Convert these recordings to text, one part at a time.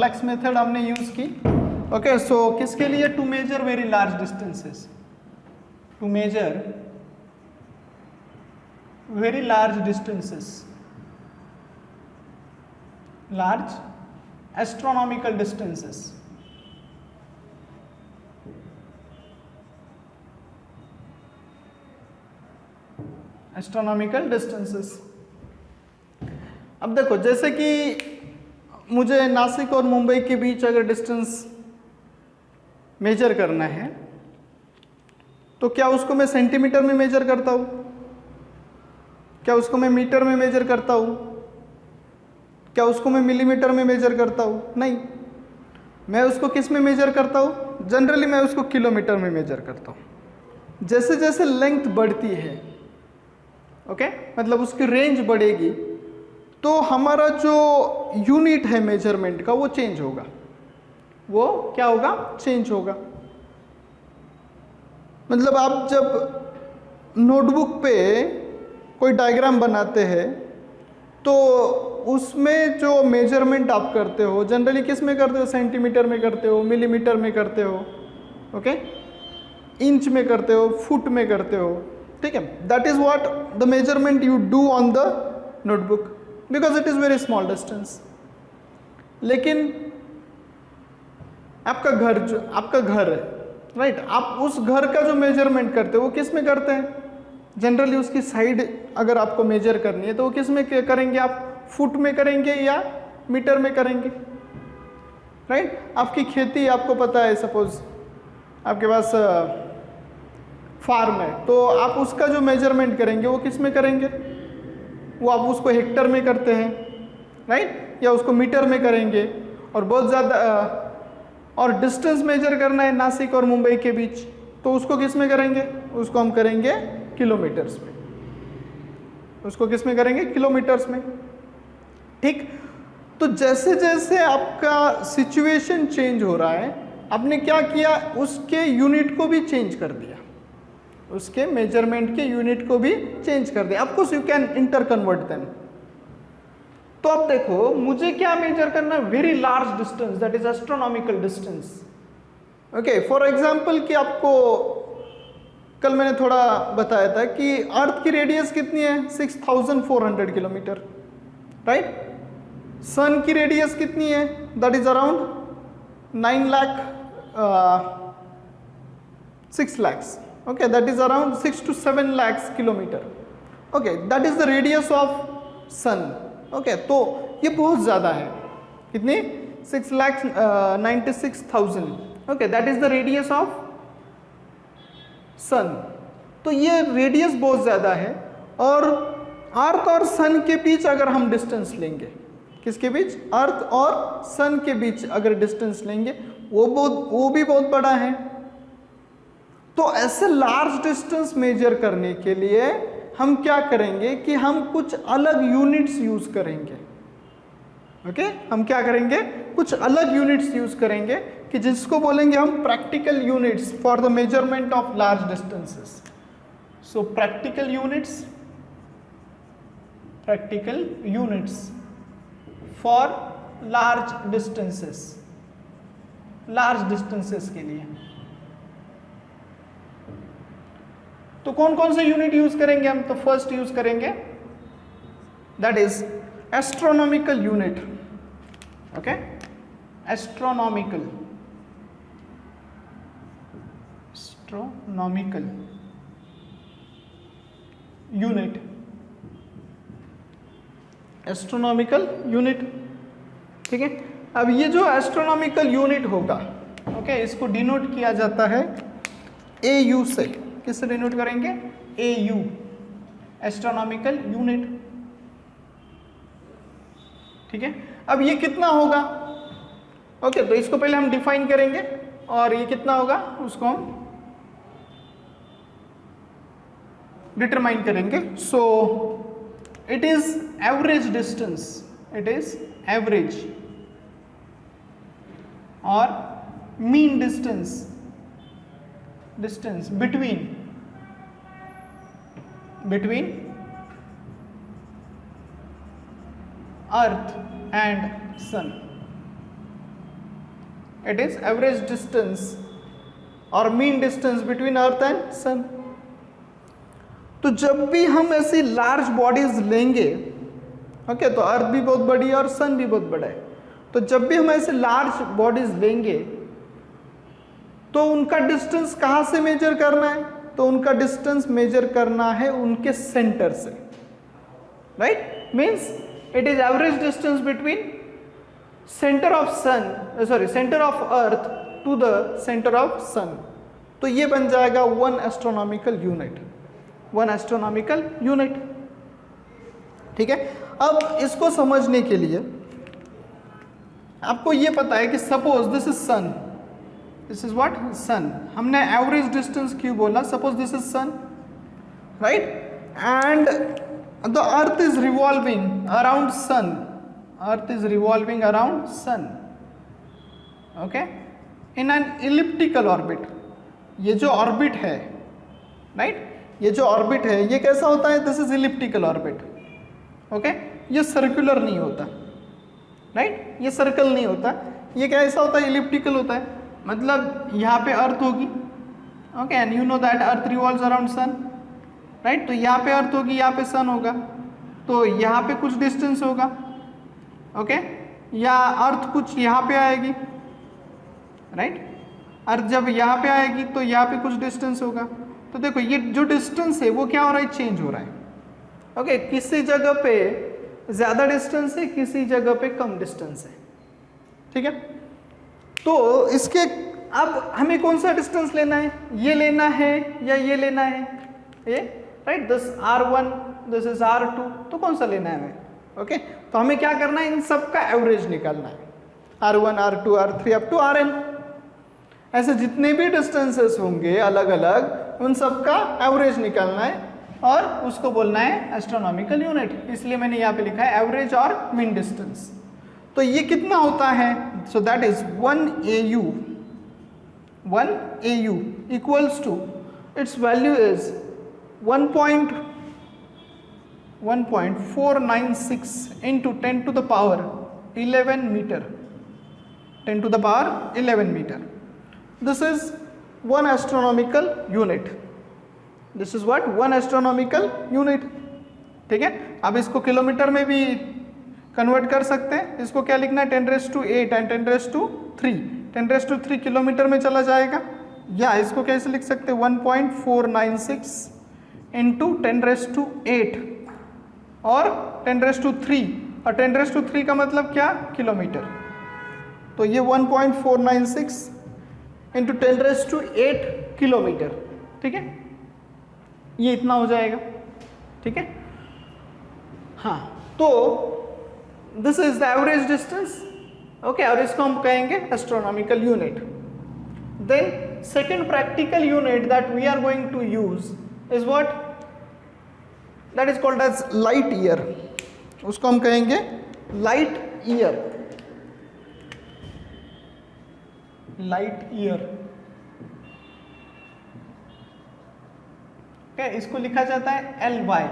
Parallax method हमने use की। Okay, so किसके लिए? To measure very large distances, to measure very large distances, large astronomical distances. Astronomical distances. अब देखो, जैसे कि मुझे नासिक और मुंबई के बीच अगर डिस्टेंस मेजर करना है तो क्या उसको मैं सेंटीमीटर में मेजर करता हूं? क्या उसको मैं मीटर में मेजर करता हूं? क्या उसको मैं मिलीमीटर में मेजर करता हूं? नहीं, मैं उसको किस में मेजर करता हूं? जनरली मैं उसको किलोमीटर में मेजर करता हूं। जैसे जैसे लेंथ बढ़ती है, ओके, मतलब उसकी रेंज बढ़ेगी, तो हमारा जो यूनिट है मेजरमेंट का वो चेंज होगा। वो क्या होगा? चेंज होगा। मतलब आप जब नोटबुक पे कोई डायग्राम बनाते हैं तो उसमें जो मेजरमेंट आप करते हो जनरली किस में करते हो? सेंटीमीटर में करते हो, मिलीमीटर में करते हो, ओके, इंच में करते हो, फुट में करते हो, ठीक है। That is what the measurement you do on the notebook because it is very small distance. लेकिन आपका घर है, राइट, आप उस घर का जो मेजरमेंट करते हो वो किस में करते हैं? जनरली उसकी साइड अगर आपको मेजर करनी है तो वो किस में करेंगे? आप फुट में करेंगे या मीटर में करेंगे, राइट। आपकी खेती, आपको पता है, सपोज आपके पास फार्म है, तो आप उसका जो मेजरमेंट करेंगे वो किस में करेंगे? वो आप उसको हेक्टर में करते हैं, राइट, या उसको मीटर में करेंगे। और बहुत ज़्यादा और डिस्टेंस मेजर करना है नासिक और मुंबई के बीच, तो उसको किस में करेंगे? उसको हम करेंगे किलोमीटर्स में। उसको किस में करेंगे? किलोमीटर्स में, ठीक। तो जैसे जैसे आपका सिचुएशन चेंज हो रहा है, आपने क्या किया? उसके यूनिट को भी चेंज कर दिया, उसके मेजरमेंट के यूनिट को भी चेंज कर दिया। Of course you can inter convert them. तो अब देखो, मुझे क्या मेजर करना है? Very large distance, that is astronomical distance. Okay, for example कि आपको कल मैंने थोड़ा बताया था कि अर्थ की रेडियस कितनी है? 6400 किलोमीटर, राइट। सन की रेडियस कितनी है? That is around 6 lakhs, okay, that is around 6 to 7 lakhs kilometer, okay, that is the radius of sun, okay। तो ये बहुत ज़्यादा है, कितनी? 6,96,000, okay, that is the radius of sun। तो ये रेडियस बहुत ज़्यादा है। और अर्थ और सन के बीच अगर हम डिस्टेंस लेंगे, किसके बीच? अर्थ और सन के बीच अगर डिस्टेंस लेंगे, वो भी बहुत बड़ा है। तो ऐसे लार्ज डिस्टेंस मेजर करने के लिए हम क्या करेंगे कि हम कुछ अलग यूनिट्स यूज करेंगे, ओके। हम क्या करेंगे? कुछ अलग यूनिट्स यूज करेंगे कि जिसको बोलेंगे हम practical units for the measurement of large distances. So practical units for large distances के लिए। तो कौन कौन से यूनिट यूज करेंगे हम? तो फर्स्ट यूज करेंगे that is astronomical unit, okay, astronomical unit, ठीक है। अब ये जो एस्ट्रोनॉमिकल यूनिट होगा, ओके, इसको डिनोट किया जाता है AU से। किससे डिनोट करेंगे? AU, एस्ट्रोनॉमिकल यूनिट, ठीक है। अब ये कितना होगा? ओके, तो इसको पहले हम डिफाइन करेंगे और ये कितना होगा उसको हम डिटरमाइन करेंगे। So it is average distance, it is average और mean distance between earth and sun, it is average distance और mean distance between earth and sun. तो जब भी हम ऐसी लार्ज बॉडीज लेंगे, ओके, तो अर्थ भी बहुत बड़ी है और सन भी बहुत बड़ा है, तो जब भी हम ऐसे लार्ज बॉडीज लेंगे तो उनका डिस्टेंस कहाँ से मेजर करना है? तो उनका डिस्टेंस मेजर करना है उनके सेंटर से, right? Means it is average distance between centre of sun, sorry, centre of earth to the centre of sun. तो ये बन जाएगा 1 एस्ट्रोनॉमिकल यूनिट, 1 एस्ट्रोनॉमिकल यूनिट। ठीक है, अब इसको समझने के लिए आपको ये पता है कि suppose this is sun, this is what? Sun. हमने एवरेज डिस्टेंस क्यों बोला? Suppose this is sun, right, and the earth is revolving around sun, earth is revolving around sun, okay, in an elliptical orbit. ये जो orbit है, right, ये जो orbit है ये कैसा होता है? This is elliptical orbit, okay, ये सर्कुलर नहीं होता, राइट, ये सर्कल नहीं होता, ये कैसा होता है? इलिप्टिकल होता है। मतलब यहाँ पे अर्थ होगी, okay, and you know that earth revolves around sun, right, तो यहाँ पे अर्थ होगी, यहाँ पे सन होगा, तो यहाँ पे कुछ डिस्टेंस होगा, ओके, या अर्थ कुछ यहाँ पे आएगी, राइट, अर्थ जब यहाँ पे आएगी तो यहाँ पे कुछ डिस्टेंस होगा। तो देखो ये जो डिस्टेंस है वो क्या हो रहा है? चेंज हो रहा है, ओके, किसी जगह पे ज़्यादा डिस्टेंस है, किसी जगह पे कम डिस्टेंस है, ठीक है। तो इसके अब हमें कौन सा डिस्टेंस लेना है? ये लेना है या ये लेना है? ये, right, this R1, this is R2, तो कौन सा लेना है हमें? ओके, तो हमें क्या करना है? इन सब का एवरेज निकालना है, R1, R2, R3 up to Rn। ऐसे जितने भी डिस्टेंसेस होंगे अलग अलग, उन सब का एवरेज निकालना है और उसको बोलना है एस्ट्रोनॉमिकल यूनिट। इसलिए मैंने यहाँ पे लिखा है एवरेज और मीन डिस्टेंस। तो ये कितना होता है? So that is 1 AU equals to, its value is 1.496 into 10 to the power 11 meter, 10 to the power 11 meter. This is 1 astronomical unit. This is what? 1 astronomical unit. ठीक है, अब इसको किलोमीटर में भी कन्वर्ट कर सकते हैं। इसको क्या लिखना है? 10⁻⁸ एंड 10⁻3, 10⁻3 किलोमीटर में चला जाएगा। या इसको कैसे लिख सकते हैं? 1.496 इंटू 10⁻8 और 10⁻3, और 10⁻3 का मतलब क्या? किलोमीटर। तो ये 1.496 इंटू 10⁻8 किलोमीटर, ठीक है, ये इतना हो जाएगा, ठीक है। हाँ, तो this is the average distance, okay, और इसको हम कहेंगे astronomical unit. Then second practical unit that we are going to use is what? That is called as light year. उसको हम कहेंगे light year, light year, okay, इसको लिखा जाता है Ly,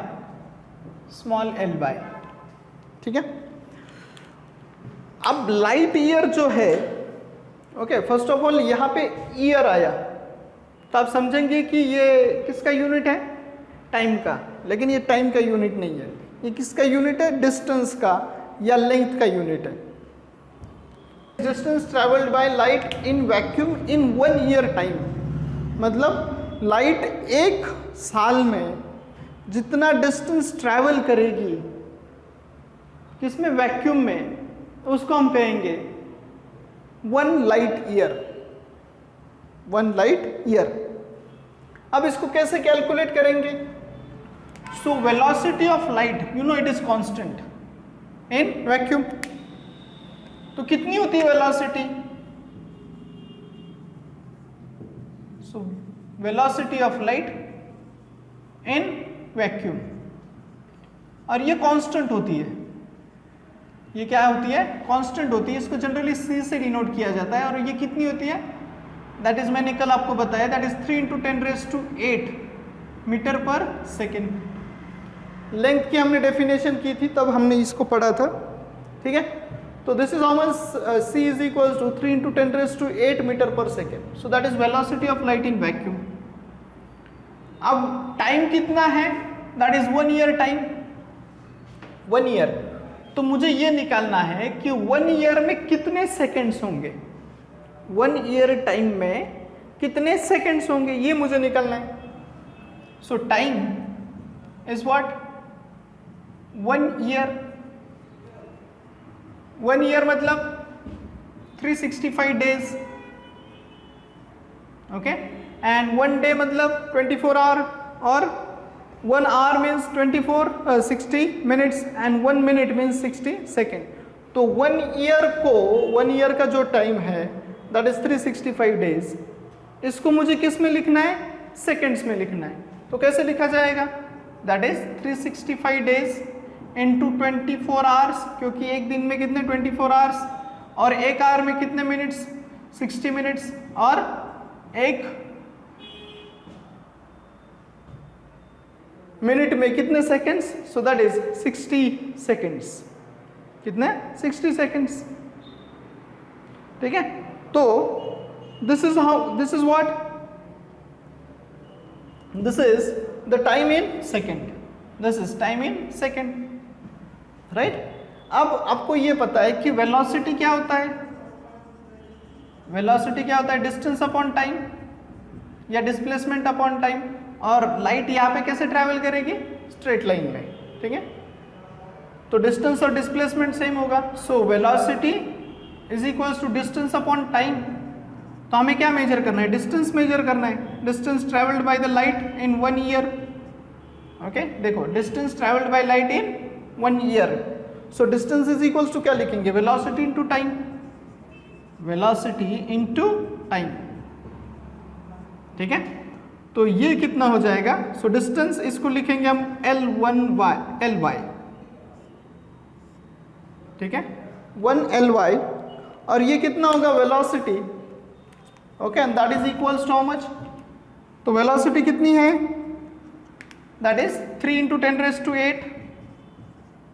स्मॉल Ly, ठीक है। अब लाइट ईयर जो है, ओके, फर्स्ट ऑफ ऑल यहाँ पे ईयर आया तो आप समझेंगे कि ये किसका यूनिट है? टाइम का। लेकिन ये टाइम का यूनिट नहीं है, ये किसका यूनिट है? डिस्टेंस का या लेंथ का यूनिट है। Distance travelled by light in vacuum in 1 year time, मतलब लाइट एक साल में जितना डिस्टेंस ट्रैवल करेगी किसमें? वैक्यूम में, उसको हम कहेंगे 1 लाइट ईयर, 1 लाइट ईयर। अब इसको कैसे कैलकुलेट करेंगे? So velocity of light, you know it is constant in vacuum. तो कितनी होती है velocity? So velocity of light in vacuum, और ये कांस्टेंट होती है। ये क्या होती है? कांस्टेंट होती है। इसको जनरली c से डिनोट किया जाता है। और ये कितनी होती है? दैट इज, मैंने कल आपको बताया, that is 3 × 10⁸ metre per second. Length की हमने डेफिनेशन की थी, तब हमने इसको पढ़ा था, ठीक है। तो this is how much c is equals to 3 into 10 raised to 8 metre per second. So that is velocity of light in vacuum. अब टाइम कितना है? That is 1 year time. 1 year. तो मुझे ये निकालना है कि 1 year में कितने सेकेंड्स होंगे. 1 year टाइम में कितने सेकेंड्स होंगे ये मुझे निकालना है. सो time is what? 1 year. 1 year मतलब 365 days. ओके. एंड 1 day मतलब 24 hour और 1 hour means 60 minutes and 1 minute means 60 second. तो 1 year का जो टाइम है that is 365 days. इसको मुझे किस में लिखना है? सेकेंड्स में लिखना है. तो कैसे लिखा जाएगा? that is 365 days into 24 hours, क्योंकि एक दिन में कितने 24 hours और एक आवर में कितने मिनट्स? 60 मिनट्स और एक मिनट में कितने seconds? So that is 60 seconds. कितने? 60 सेकेंड्स. ठीक है. तो this is what? This is the time in second. This is time in second. Right. अब आपको ये पता है कि वेलोसिटी क्या होता है? वेलोसिटी क्या होता है? डिस्टेंस अपॉन टाइम या डिस्प्लेसमेंट अपॉन टाइम. और लाइट यहाँ पे कैसे ट्रैवल करेगी? स्ट्रेट लाइन में. ठीक है. तो डिस्टेंस और डिस्प्लेसमेंट सेम होगा. So velocity is equals to distance upon time. तो हमें क्या मेजर करना है? डिस्टेंस मेजर करना है. Distance travelled by the light in 1 year. Okay. देखो, distance travelled by light in 1 year. So distance is equals to क्या लिखेंगे? Velocity into time. Velocity into time. ठीक है. तो ये कितना हो जाएगा? सो डिस्टेंस इसको लिखेंगे हम L1 ठीक है. 1 Ly और ये कितना होगा? Velocity. Okay. And that is equals to how much? तो वेलोसिटी कितनी है? That is 3 into 10 raised to 8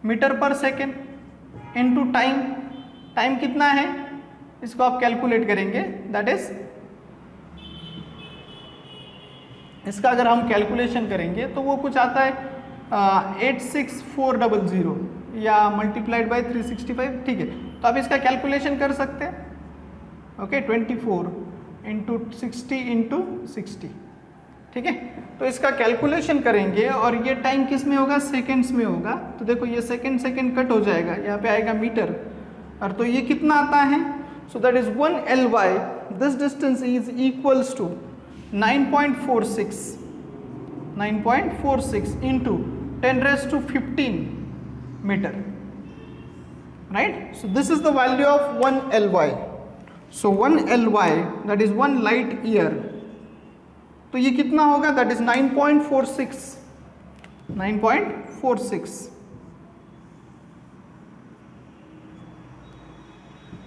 metre per second into time. Time कितना है? इसको आप कैलकुलेट करेंगे. दैट इज, इसका अगर हम कैलकुलेशन करेंगे तो वो कुछ आता है 86400 या मल्टीप्लाइड बाय 365. ठीक है. तो आप इसका कैलकुलेशन कर सकते हैं. ओके. 24 into 60 into 60. ठीक है. तो इसका कैलकुलेशन करेंगे और ये टाइम किस में होगा? सेकेंड्स में होगा. तो देखो ये सेकेंड कट हो जाएगा, यहाँ पे आएगा मीटर. और तो ये कितना आता है? So that is 1 Ly. This distance is equals to 9.46 into 10 raised to 15 meter. Right. So this is the value of 1 Ly. So 1 Ly, that is 1 light year. तो ये कितना होगा? That is 9.46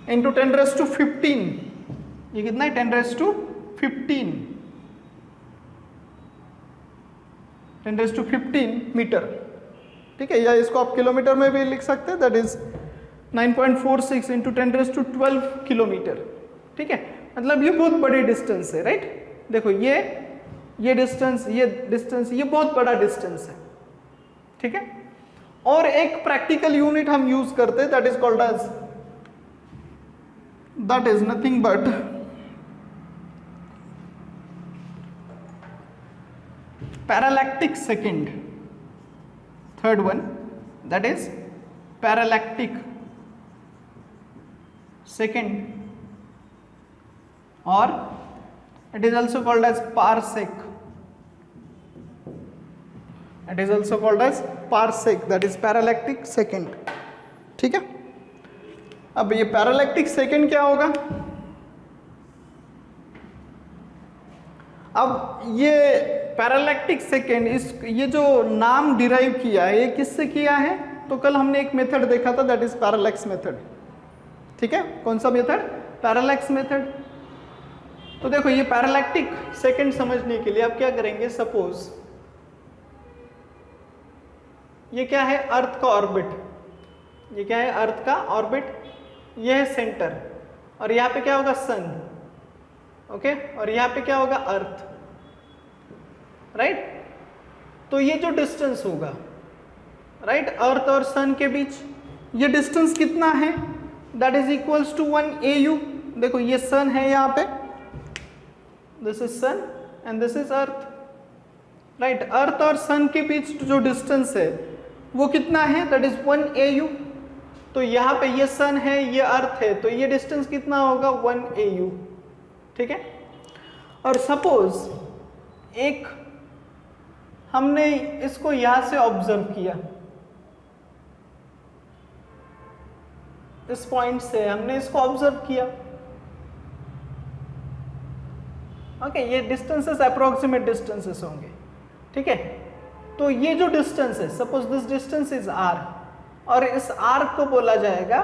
into 10 raised to 15. ये कितना है? 10 raised to 15. 10 raised to 15 metre. ठीक है. या इसको आप किलोमीटर में भी लिख सकते हैं. That is 9.46 into 10 raised to 12 kilometre. ठीक है. मतलब ये बहुत बड़ी डिस्टेंस है. राइट. देखो ये डिस्टेंस ये बहुत बड़ा डिस्टेंस है. ठीक है. और एक प्रैक्टिकल यूनिट हम यूज करते हैं. That is called as, that is nothing but parallactic second. Third one, that is parallactic second, और it is also called as parsec. It is also called as parsec, that is parallactic second. ठीक है. अब ये पैरालैक्टिक second क्या होगा? अब ये पैरालैक्टिक second, ये जो नाम डिराइव किया है ये किससे किया है? तो कल हमने एक मेथड देखा था, दैट इज पैरालैक्स मेथड. ठीक है. कौन सा मेथड? Parallax method. तो देखो ये पैरालैक्टिक सेकेंड समझने के लिए आप क्या करेंगे? सपोज ये क्या है? अर्थ का ऑर्बिट. ये क्या है? अर्थ का ऑर्बिट. ये है सेंटर, और यहाँ पे क्या होगा सन, ओके, और यहाँ पे क्या होगा अर्थ, राइट। तो ये जो डिस्टेंस होगा, राइट, अर्थ और सन के बीच ये डिस्टेंस कितना है, that is equals to 1 AU। देखो ये सन है यहाँ पे, this is sun and this is earth, right. Earth और सन के बीच जो डिस्टेंस है वो कितना है, दैट इज 1 AU। तो यहाँ पे ये सन है, ये अर्थ है, तो ये डिस्टेंस कितना होगा 1 AU, ठीक है। और सपोज एक हमने इसको यहां से ऑब्जर्व किया, इस पॉइंट से हमने इसको ऑब्जर्व किया, ओके, ये डिस्टेंसेस अप्रोक्सीमेट डिस्टेंसेस होंगे, ठीक है। तो ये जो डिस्टेंस है, suppose this distance is r, और इस r को बोला जाएगा,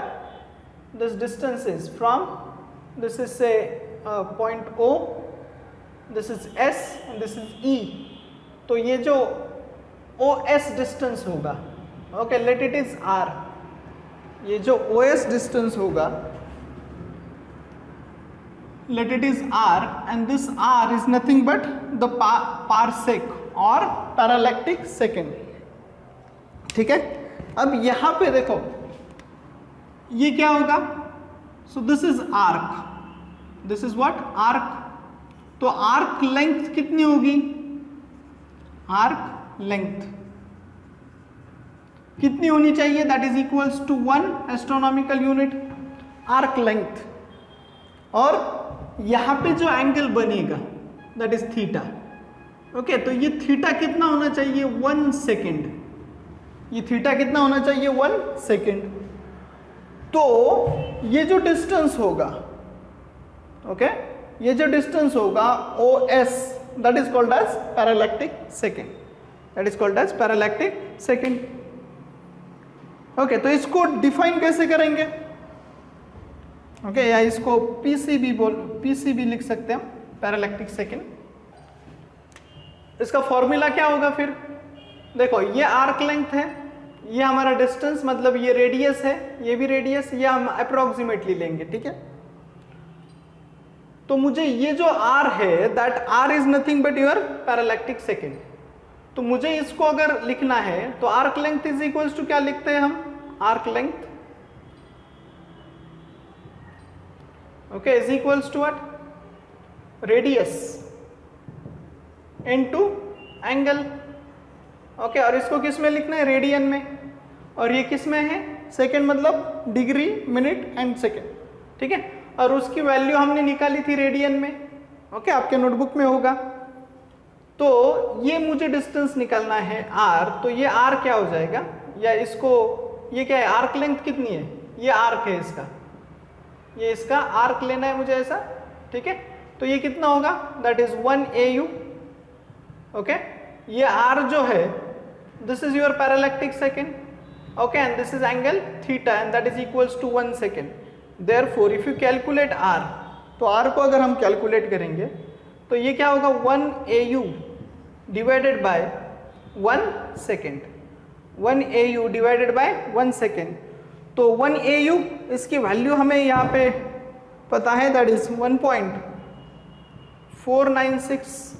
this distance is from, this is से point O, this is S and this is E। तो ये जो OS डिस्टेंस होगा, okay, let it is r, ये जो OS डिस्टेंस होगा, let it is r, and this r is nothing but the parsec और पैरालैक्टिक second, ठीक है। अब यहां पे देखो ये क्या होगा, so this is arc, this is what arc. तो आर्क लेंथ कितनी होगी, आर्क लेंथ कितनी होनी चाहिए, that is equals to 1 astronomical unit arc length. और यहां पे जो एंगल बनेगा दैट इज थीटा, ओके। तो ये थीटा कितना होना चाहिए, 1 सेकेंड, ये थीटा कितना होना चाहिए 1 सेकेंड। तो ये जो डिस्टेंस होगा, ओके, ये जो डिस्टेंस होगा OS, that is called as parallactic second, that is called as parallactic second, okay. तो इसको डिफाइन कैसे करेंगे, ओके, या इसको PCB लिख सकते हैं, पैरालैक्टिक सेकेंड। इसका फॉर्मूला क्या होगा फिर, देखो ये आर्क लेंथ है, ये हमारा डिस्टेंस, मतलब ये रेडियस है, ये भी रेडियस, ये हम अप्रोक्सीमेटली लेंगे, ठीक है। तो मुझे ये जो R है, that R is nothing but your parallactic second. तो मुझे इसको अगर लिखना है तो arc length is equals to क्या लिखते हैं हम, arc length, okay, is equals to what, radius into angle, okay. और इसको किस में लिखना है, रेडियन में, और ये किस में है, सेकेंड, मतलब डिग्री, मिनट एंड सेकेंड, ठीक है। और उसकी वैल्यू हमने निकाली थी रेडियन में, ओके, आपके नोटबुक में होगा। तो ये मुझे डिस्टेंस निकालना है r, तो ये r क्या हो जाएगा, या इसको ये क्या है, आर्क लेंथ कितनी है, ये आर्क है इसका, ये इसका आर्क लेना है मुझे ऐसा, ठीक है। तो ये कितना होगा, दैट इज 1 AU, ओके। ये r जो है, this is your parallactic second, okay, and this is angle theta, and that is equals to 1 second. Therefore if you calculate r, तो r को अगर हम कैलकुलेट करेंगे तो ये क्या होगा, 1 AU divided by 1 second, 1 AU divided by 1 second. तो 1 AU इसकी वैल्यू हमें यहाँ पे पता है, that is 1.496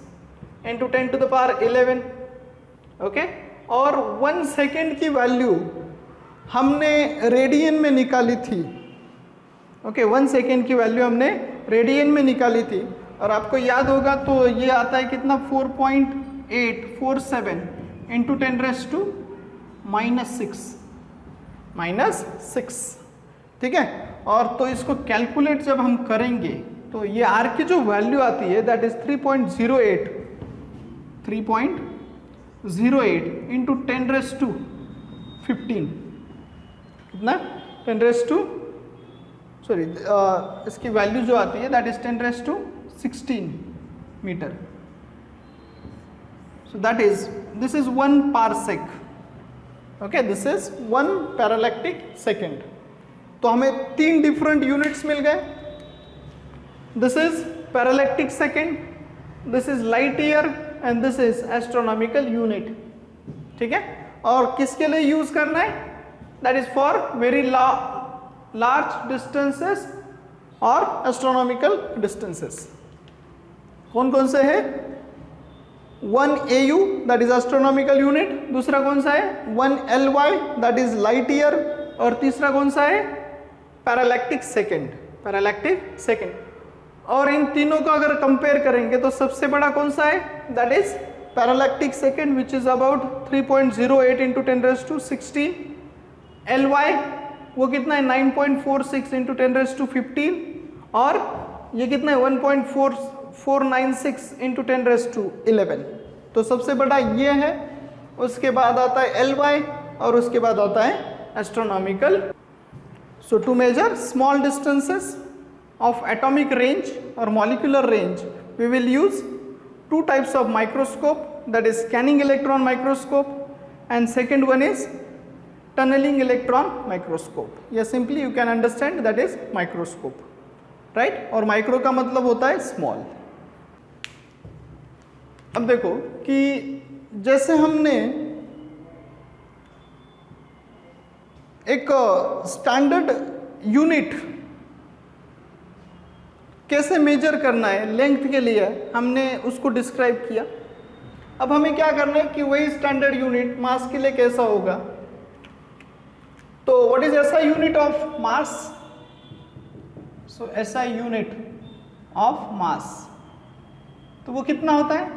into 10 to the power 11, okay. और 1 सेकेंड की वैल्यू हमने रेडियन में निकाली थी, ओके, 1 सेकेंड की वैल्यू हमने रेडियन में निकाली थी। और आपको याद होगा तो ये आता है कितना, 4.847 इंटू 10⁻⁻6, ठीक है। और तो इसको कैलकुलेट जब हम करेंगे तो ये आर की जो वैल्यू आती है दैट इज 3.08 इंटू 10⁻15, कितना, 10⁻, सॉरी, इसकी वैल्यू जो आती है that is 10⁻16 metre. So that is, this is 1 parsec, okay, this is 1 parallactic second. तो हमें 3 डिफरेंट यूनिट्स मिल गए, this is parallactic second, this is light year and this is astronomical unit, ठीक है। और किसके लिए यूज करना है, that is for very large distances और एस्ट्रोनॉमिकल डिस्टेंसेस। कौन कौन से है? 1 AU that is astronomical unit, दूसरा कौन सा है 1 LY that is light year, और तीसरा कौन सा है पैरालैक्टिक सेकेंड, पैरालैक्टिक सेकेंड। और इन तीनों को अगर कंपेयर करेंगे तो सबसे बड़ा कौन सा है? That is parallactic second which is about 3.08 into 10⁻16। LY वो कितना है 9.46 इंटू 10⁻15, और ये कितना है 1.496 इंटू 10⁻11। तो सबसे बड़ा ये है, उसके बाद आता है LY, और उसके बाद आता है astronomical. So to measure small distances of atomic range or molecular range, we will use two types of microscope, that is scanning electron microscope, and second one is tunneling electron microscope. Yeah, simply you can understand that is microscope, right? और micro का मतलब होता है small। अब देखो कि जैसे हमने एक स्टैंडर्ड यूनिट कैसे मेजर करना है लेंथ के लिए हमने उसको डिस्क्राइब किया। अब हमें क्या करना है कि वही स्टैंडर्ड यूनिट मास के लिए कैसा होगा। तो what is SI unit of mass? So SI unit of mass, तो वो कितना होता है?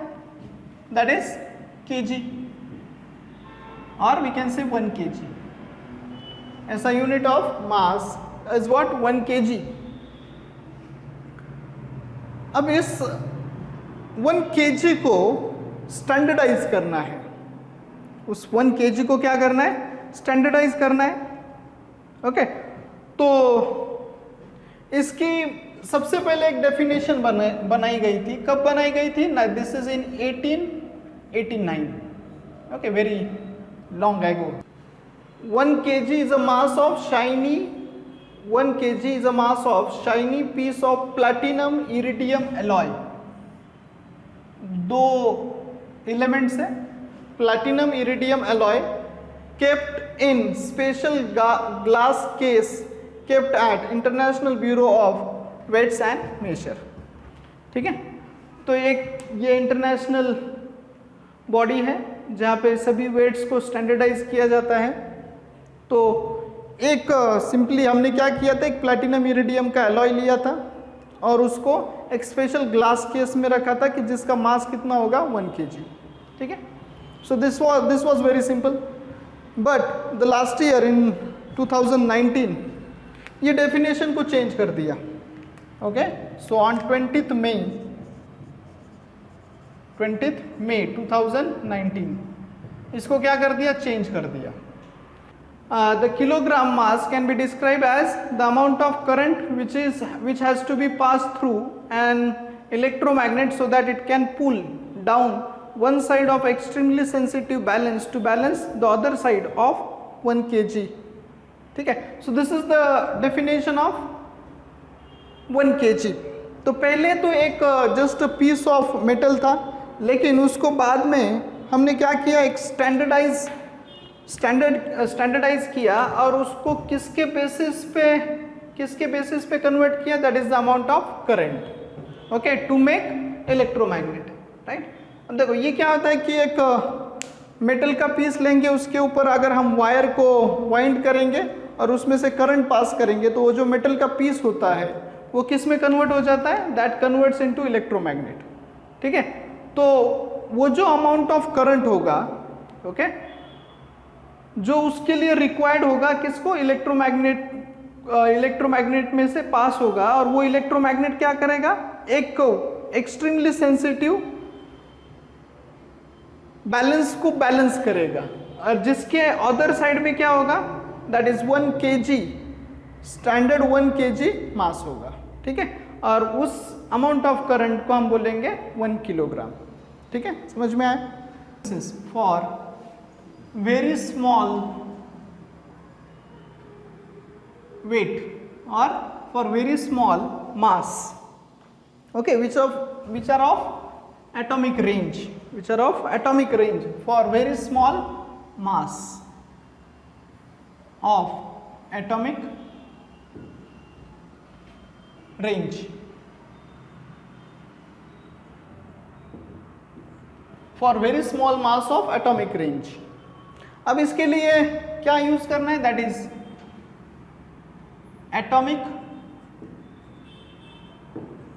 दैट इज kg, और we can say 1 kg। SI unit of mass is what 1 kg। अब इस 1 kg को स्टैंडर्डाइज करना है, उस 1 kg को क्या करना है? स्टैंडर्डाइज करना है। ओके, तो इसकी सबसे पहले एक डेफिनेशन बनाई गई थी। कब बनाई गई थी? This is in 1889। Okay, very long ago. 1 kg is a mass of shiny 1 kg is a mass of shiny piece of platinum iridium alloy। दो एलिमेंट्स है platinum iridium alloy kept in special glass case kept at International Bureau of Weights and Measure। ठीक है, तो एक ये international body है जहाँ पे सभी वेट्स को स्टैंडर्डाइज किया जाता है। तो एक सिंपली हमने क्या किया था, एक प्लैटिनम इरिडियम का एलॉय लिया था और उसको एक स्पेशल ग्लास केस में रखा था कि जिसका मास कितना होगा 1 kg। ठीक है, so this was very simple. But the last year in 2019 ये डेफिनेशन को चेंज कर दिया। Okay, so on 20th May 2019 इसको क्या कर दिया? चेंज कर दिया। The kilogram mass can be described as the amount of current which has to be passed through an electromagnet so that it can pull down one side of extremely sensitive balance to balance the other side of 1 kg। ठीक है, so this is the definition of 1 kg। तो पहले तो एक just piece of metal था, लेकिन उसको बाद में हमने क्या किया, एक स्टैंडर्डाइज किया और उसको किसके बेसिस पे कन्वर्ट किया? That is the amount of current. Okay, to make electromagnet, right. अब देखो ये क्या होता है कि एक मेटल का पीस लेंगे, उसके ऊपर अगर हम वायर को वाइंड करेंगे और उसमें से करंट पास करेंगे तो वो जो मेटल का पीस होता है वो किस में कन्वर्ट हो जाता है? That converts into electromagnet. ठीक है, तो वो जो अमाउंट ऑफ करंट होगा, ओके, जो उसके लिए रिक्वायर्ड होगा किसको? इलेक्ट्रोमैग्नेट में से पास होगा, और वो इलेक्ट्रोमैग्नेट क्या करेगा? एक एक्सट्रीमली सेंसिटिव बैलेंस को बैलेंस करेगा, और जिसके अदर साइड में क्या होगा? That is 1 kg, standard 1 kg मास होगा। ठीक है, और उस अमाउंट ऑफ करंट को हम बोलेंगे 1 किलोग्राम। ठीक है, समझ में आया? For very small weight or for very small mass, okay, which are of atomic range, for very small mass of atomic range. For very small mass of atomic range. अब इसके लिए क्या यूज करना है, that is atomic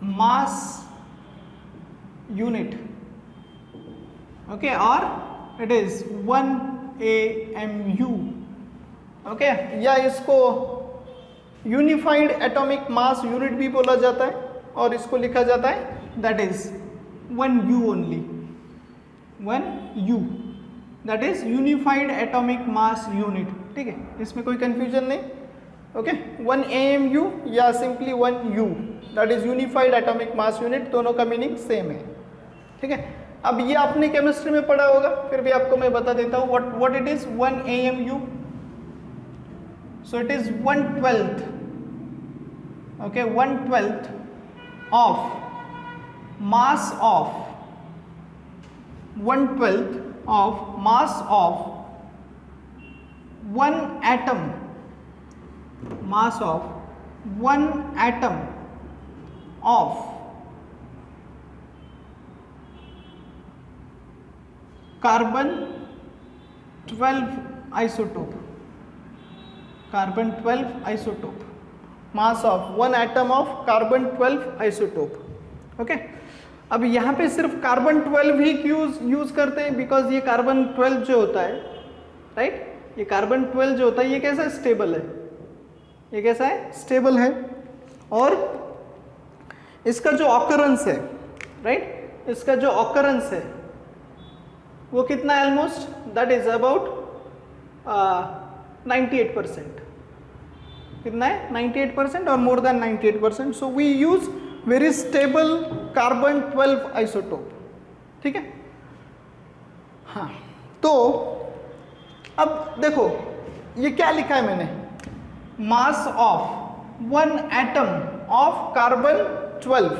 mass unit, okay, और it is 1 AMU, okay, या इसको unified atomic mass unit भी बोला जाता है, और इसको लिखा जाता है that is 1U only, 1U, that is unified atomic mass unit. ठीक है, इसमें कोई कंफ्यूजन नहीं, ओके, 1 AMU या simply 1U, that is unified atomic mass unit, दोनों का मीनिंग सेम है। ठीक है, अब ये आपने केमिस्ट्री में पढ़ा होगा, फिर भी आपको मैं बता देता हूँ what it is 1 AMU। So it is 1/12, okay, 1/12 of mass of 1/12 of mass of one atom, mass of one atom of carbon 12 isotope, carbon 12 isotope, mass of one atom of carbon 12 isotope, okay। अब यहाँ पे सिर्फ carbon 12 ही use करते हैं, because ये carbon 12 जो होता है, राइट, ये कार्बन 12 जो होता है ये कैसा स्टेबल है, ये कैसा है, स्टेबल है, और इसका जो ऑकरेंस है, राइट, इसका जो ऑकरेंस है वो कितना है, ऑलमोस्ट दैट इज अबाउट 98%, कितना है, 98% और more than 98%। So we use very stable carbon 12 isotope. ठीक है, हाँ, तो अब देखो ये क्या लिखा है मैंने, मास of one atom of carbon 12।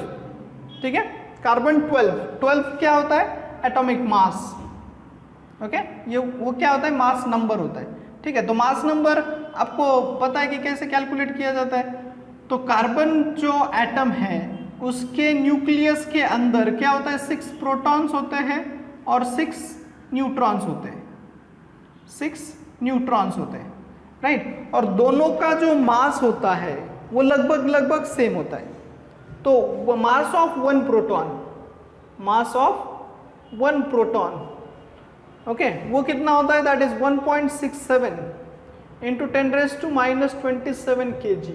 ठीक है, कार्बन 12 क्या होता है, एटॉमिक मास, ओके, ये वो क्या होता है, मास नंबर होता है। ठीक है, तो मास नंबर आपको पता है कि कैसे कैलकुलेट किया जाता है। तो कार्बन जो एटम है उसके न्यूक्लियस के अंदर क्या होता है, 6 प्रोटॉन्स होते हैं और 6 न्यूट्रॉन्स होते हैं, 6 न्यूट्रॉन्स होते हैं, राइट, और दोनों का जो मास होता है वो लगभग सेम होता है। तो मास of one proton, mass of one proton, okay, वो कितना होता है, दैट इज 1.67 इंटू 10⁻⁻27 kg।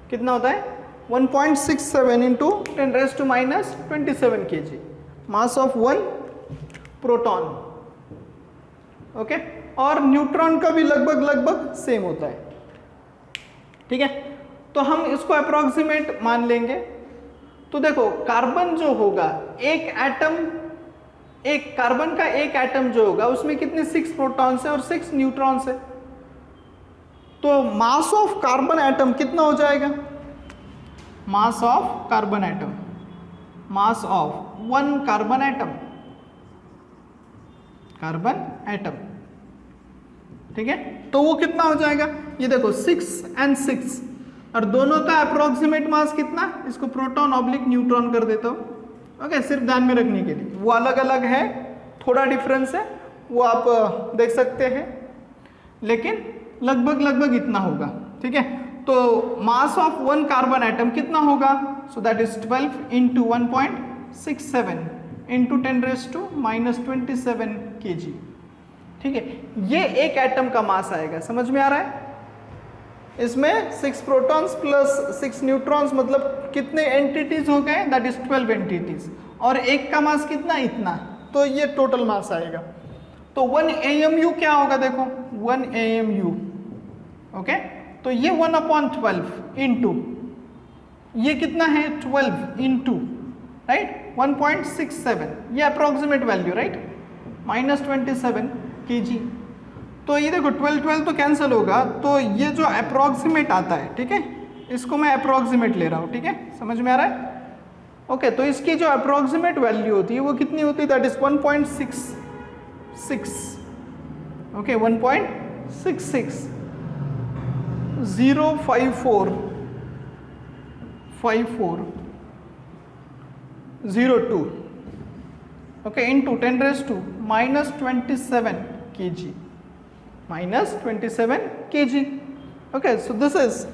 कितना होता है, 1.67 into 10⁻⁻27 kg, mass of one proton, okay, और न्यूट्रॉन का भी लगभग सेम होता है। ठीक है, तो हम इसको अप्रोक्सीमेट मान लेंगे। तो देखो कार्बन जो होगा, एक एटम, एक कार्बन का एक एटम जो होगा उसमें कितने 6 प्रोटॉन्स है और 6 न्यूट्रॉन्स है। तो मास ऑफ कार्बन एटम कितना हो जाएगा, mass of carbon atom, mass of one carbon atom, carbon atom, ठीक है, तो वो कितना हो जाएगा, ये देखो 6 and 6, और दोनों का अप्रोक्सीमेट मास कितना, इसको प्रोटॉन ऑब्लिक न्यूट्रॉन कर देता हूं, ओके, सिर्फ ध्यान में रखने के लिए। वो अलग अलग है, थोड़ा डिफरेंस है, वो आप देख सकते हैं, लेकिन लगभग इतना होगा। ठीक है, तो मास ऑफ वन कार्बन एटम कितना होगा, सो that is 12 into 1.67 into 10⁻⁻27 kg। ठीक है, ये एक एटम का मास आएगा, समझ में आ रहा है। इसमें 6 प्रोटॉन्स प्लस 6 न्यूट्रॉन्स, मतलब कितने एंटिटीज हो गए, दैट इज 12 एंटिटीज, और एक का मास कितना, इतना, तो ये टोटल मास आएगा। तो 1 AMU क्या होगा, देखो 1 AMU, ओके, तो ये 1/12 इंटू ये कितना है 12 इंटू, राइट, 1.67, ये अप्रोक्सीमेट वैल्यू, राइट, -27 kg। तो ये देखो 12 तो कैंसिल होगा, तो ये जो अप्रोक्सीमेट आता है, ठीक है, इसको मैं अप्रोक्सीमेट ले रहा हूँ। ठीक है, समझ में आ रहा है, ओके, तो इसकी जो अप्रोक्सीमेट वैल्यू होती है वो कितनी होती है, that is 1.66, okay, 1.66 5402 okay into 10 raised to minus 27 kg minus 27 kg okay so this is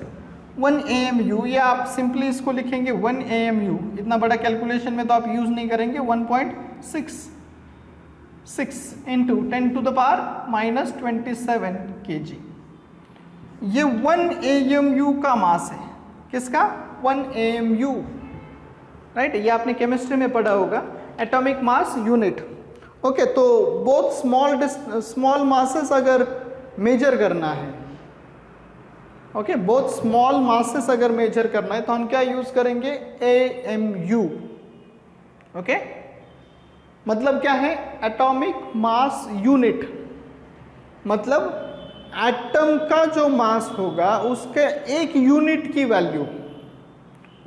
1 AMU या आप सिंपली इसको लिखेंगे 1 AMU इतना बड़ा कैलकुलेशन में तो आप यूज नहीं करेंगे 1.66 into 10 to the power minus 27 kg ये 1 AMU का मास है किसका 1 AMU राइट ये आपने केमिस्ट्री में पढ़ा होगा एटॉमिक मास यूनिट ओके तो बहुत स्मॉल मासेस अगर मेजर करना है ओके बहुत स्मॉल मासेस अगर मेजर करना है तो हम क्या यूज करेंगे AMU ओके मतलब क्या है एटॉमिक मास यूनिट मतलब एटम का जो मास होगा उसके एक यूनिट की वैल्यू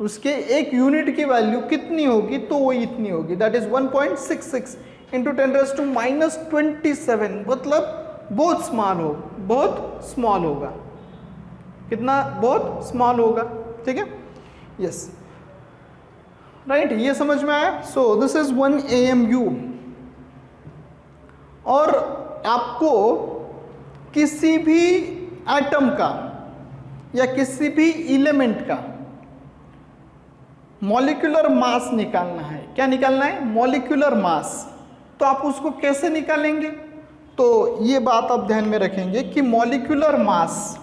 उसके एक यूनिट की वैल्यू कितनी होगी तो वो इतनी होगी that is 1.66 into 10 raise to minus 27 मतलब बहुत स्मॉल होगा कितना बहुत स्मॉल होगा ठीक है यस राइट ये समझ में आया सो दिस इज 1 AMU और आपको किसी भी एटम का या किसी भी एलिमेंट का मॉलिक्यूलर मास निकालना है क्या निकालना है मॉलिक्यूलर मास तो आप उसको कैसे निकालेंगे तो ये बात आप ध्यान में रखेंगे कि मॉलिक्यूलर मास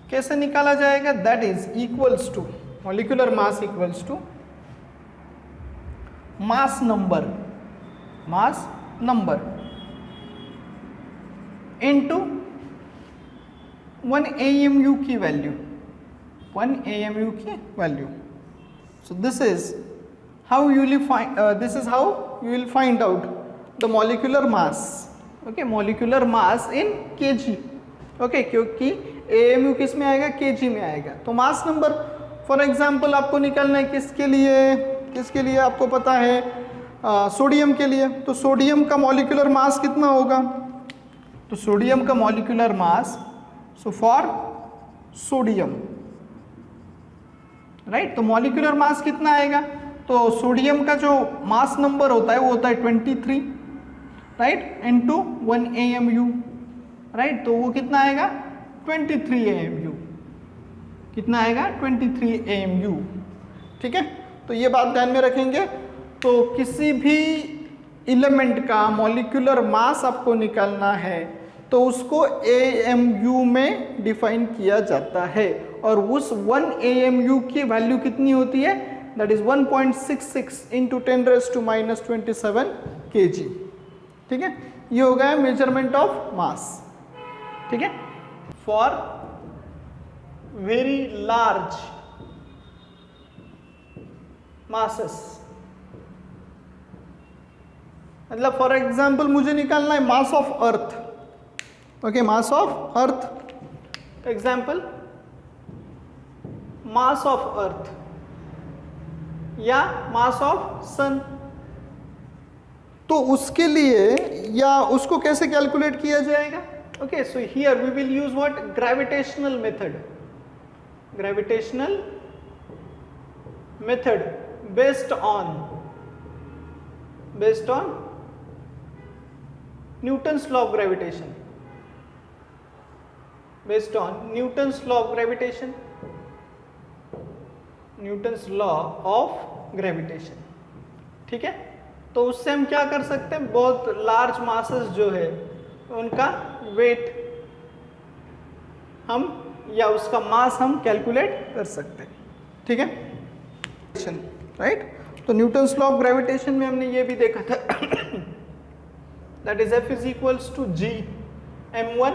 कैसे निकाला जाएगा that is equals to molecular mass equals to mass number into 1 AMU की वैल्यू 1 AMU की value so this is how you will find out the molecular mass okay molecular mass in kg okay क्योंकि AMU किस में आएगा kg में आएगा तो mass number for example आपको निकालना है किसके लिए आपको पता है सोडियम के लिए तो सोडियम का मॉलिक्यूलर मास कितना होगा तो सोडियम का molecular mass so for sodium right तो मॉलिक्यूलर मास कितना आएगा तो सोडियम का जो मास नंबर होता है वो होता है 23 राइट इनटू 1 AMU राइट तो वो कितना आएगा 23 AMU कितना आएगा 23 AMU ठीक है तो ये बात ध्यान में रखेंगे तो किसी भी एलिमेंट का मॉलिक्यूलर मास आपको निकालना है तो उसको AMU में डिफाइन किया जाता है और उस 1 AMU की वैल्यू कितनी होती है that is 1.66 into 10 raise to minus 27 kg ठीक है ये हो गया मेजरमेंट ऑफ मास ठीक है फॉर वेरी लार्ज मासेस मतलब फॉर एग्जाम्पल मुझे निकालना है mass of earth okay mass of earth example mass of earth या mass of sun तो उसके लिए या उसको कैसे कैलकुलेट किया जाएगा okay so here we will use what gravitational method based on Newton's law of gravitation based on Newton's law of gravitation ठीक है तो उससे हम क्या कर सकते हैं बहुत लार्ज मासेस जो है उनका वेट हम या उसका मास हम कैलकुलेट कर सकते हैं ठीक है राइट तो न्यूटन्स लॉ ऑफ ग्रेविटेशन में हमने ये भी देखा था that is F is equals to G m1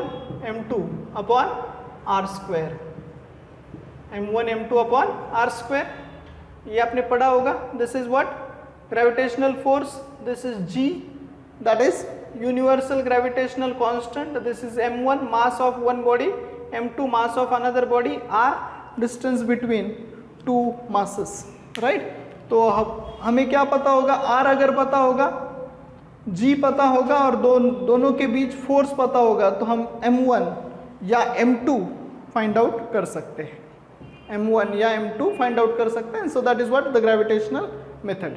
m2 upon r square m1 m2 upon r square ये आपने पढ़ा होगा this is what gravitational force this is G that is universal gravitational constant this is m1 mass of one body m2 mass of another body r distance between two masses right तो हमें क्या पता होगा r अगर पता होगा G पता होगा और दोनों के बीच फोर्स पता होगा तो हम m1 या m2 फाइंड आउट कर सकते हैं, m1 या m2 फाइंड आउट कर सकते हैं. सो that is what the gravitational method.